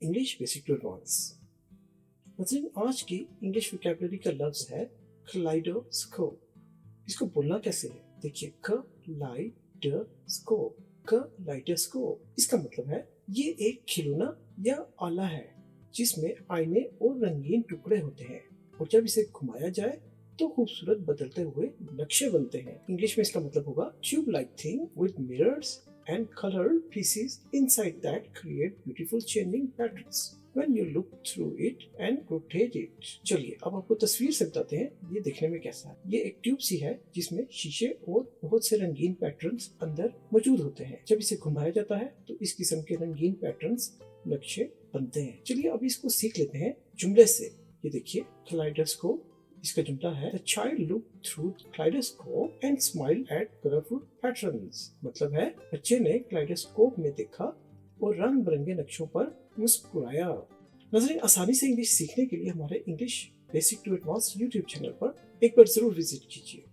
English basic to advance. मतलब आज की इंग्लिश वोकैबुलरी का लफ्ज है कलाइडोस्कोप। इसको बोलना कैसे है? देखिए, कलाइडोस्कोप, कलाइडोस्कोप। इसका मतलब है ये एक खिलौना या आला है जिसमें आईने और रंगीन टुकड़े होते हैं, और जब इसे घुमाया जाए तो खूबसूरत बदलते हुए नक्शे बनते हैं। इंग्लिश में इसका मतलब होगा tube like thing with mirrors and colored pieces inside that create beautiful changing patterns when you look through it and rotate it। चलिए अब आपको तस्वीर से बताते हैं ये दिखने में कैसा है। ये एक ट्यूब सी है जिसमें शीशे और बहुत से रंगीन पैटर्न्स अंदर मौजूद होते हैं। जब इसे घुमाया जाता है तो इस किस्म के रंगीन पैटर्न्स नक्शे बनते हैं। चलिए अब इसको सीख लेते हैं जुमले से। ये देखिए, कलाइडोस्कोप। इसका जुमला है the child look through kaleidoscope and smile at colourful patterns. मतलब है बच्चे ने कलाइडोस्कोप में देखा और रंग बिरंगे नक्शों पर मुस्कुराया। नाज़रीन, आसानी से इंग्लिश सीखने के लिए हमारे English basic to advance YouTube channel पर एक बार जरूर विजिट कीजिए।